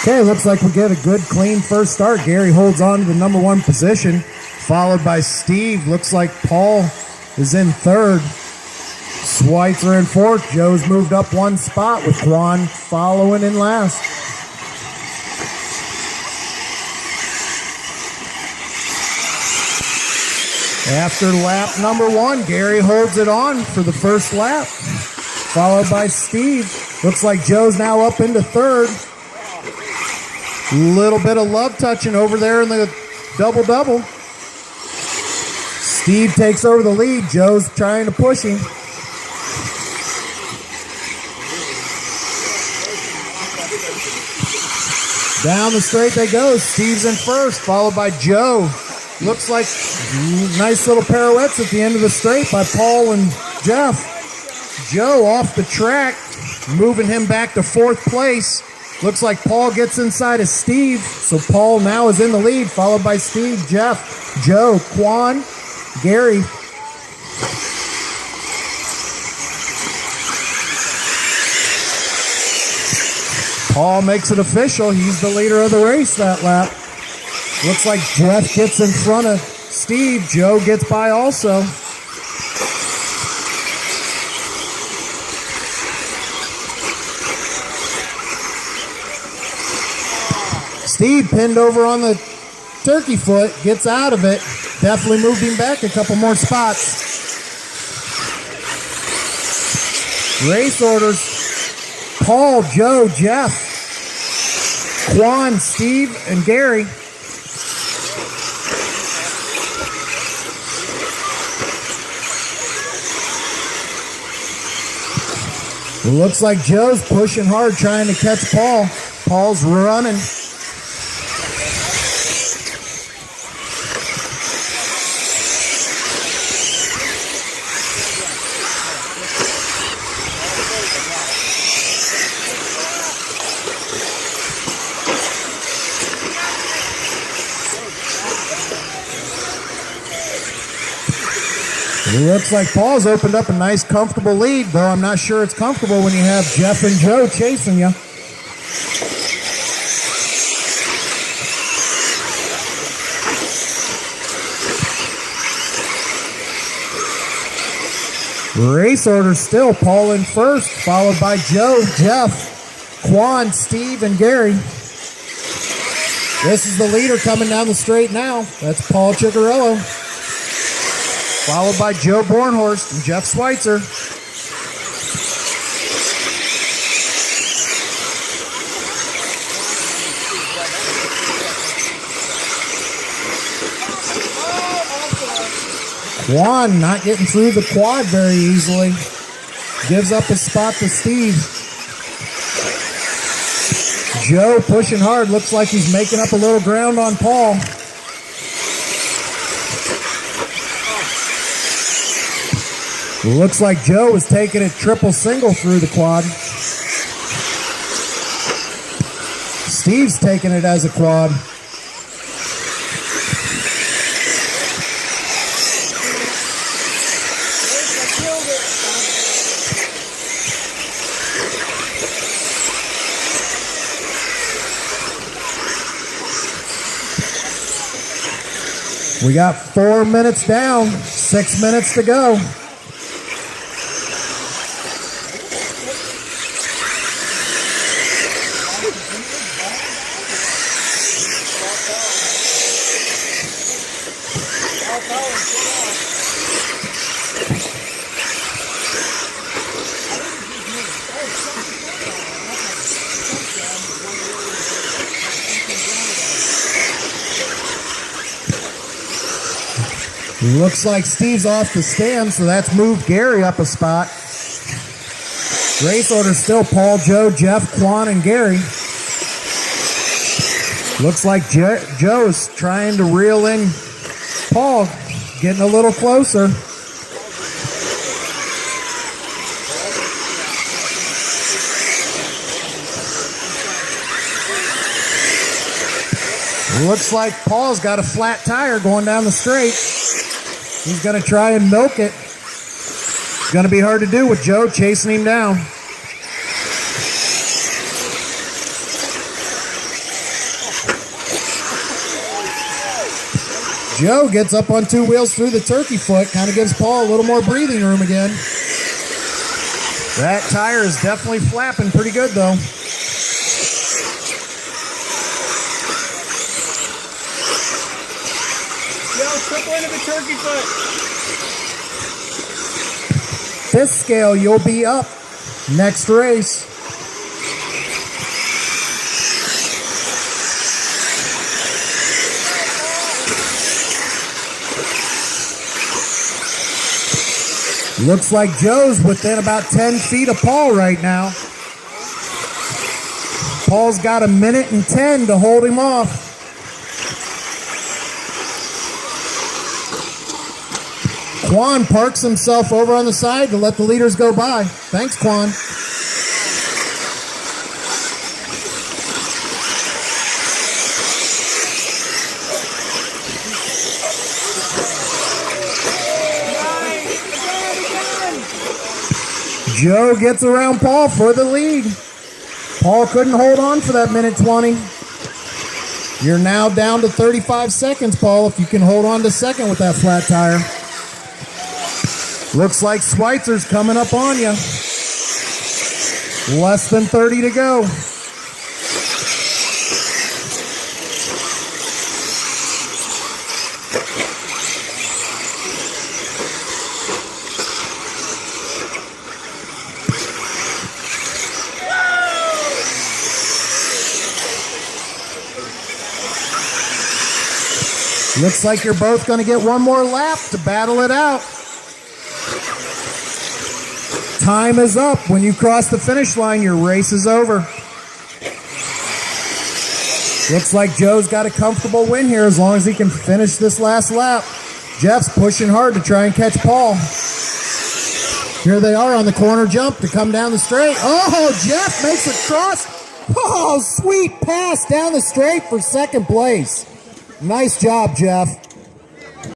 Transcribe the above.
Okay, looks like we get a good, clean first start. Gary holds on to the number 1 position, followed by Steve. Looks like Paul is in third. Schweitzer in fourth. Joe's moved up 1 spot with Juan following in last. After lap number 1, Gary holds it on for the first lap, followed by Steve. Looks like Joe's now up into third. Little bit of love touching over there in the double-double. Steve takes over the lead. Joe's trying to push him. Down the straight they go. Steve's in first, followed by Joe. Looks like nice little pirouettes at the end of the straight by Paul and Jeff. Joe off the track, moving him back to 4th place. Looks like Paul gets inside of Steve, so Paul now is in the lead, followed by Steve, Jeff, Joe, Quan, Gary. Paul makes it official. He's the leader of the race that lap. Looks like Jeff gets in front of Steve. Joe gets by also. Steve pinned over on the turkey foot, gets out of it. Definitely moved him back a couple more spots. Race orders: Paul, Joe, Jeff, Quan, Steve, and Gary. It looks like Joe's pushing hard trying to catch Paul. Paul's running. It looks like Paul's opened up a nice, comfortable lead, though I'm not sure it's comfortable when you have Jeff and Joe chasing you. Race order still: Paul in first, followed by Joe, Jeff, Quan, Steve, and Gary. This is the leader coming down the straight now. That's Paul Ciccarello, followed by Joe Bornhorst and Jeff Schweitzer. Juan not getting through the quad very easily. Gives up his spot to Steve. Joe pushing hard. Looks like he's making up a little ground on Paul. Looks like Joe is taking it triple single through the quad. Steve's taking it as a quad. We got 4 minutes down, 6 minutes to go. Looks like Steve's off the stand, so that's moved Gary up a spot. Race order still: Paul, Joe, Jeff, Quan, and Gary. Looks like Joe's trying to reel in Paul, getting a little closer. Looks like Paul's got a flat tire going down the straight. He's going to try and milk it. It's going to be hard to do with Joe chasing him down. Joe gets up on two wheels through the turkey foot, kind of gives Paul a little more breathing room again. That tire is definitely flapping pretty good though. Joe, triple into the turkey foot. This scale, you'll be up next race. Looks like Joe's within about 10 feet of Paul right now. Paul's got 1 minute and 10 to hold him off. Quan parks himself over on the side to let the leaders go by. Thanks, Quan. Joe gets around Paul for the lead. Paul couldn't hold on for that minute 20. You're now down to 35 seconds, Paul, if you can hold on to second with that flat tire. Looks like Schweitzer's coming up on you. Less than 30 to go. Looks like you're both going to get one more lap to battle it out. Time is up. When you cross the finish line, your race is over. Looks like Joe's got a comfortable win here as long as he can finish this last lap. Jeff's pushing hard to try and catch Paul. Here they are on the corner jump to come down the straight. Oh, Jeff makes a cross. Oh, sweet pass down the straight for second place. Nice job, Jeff.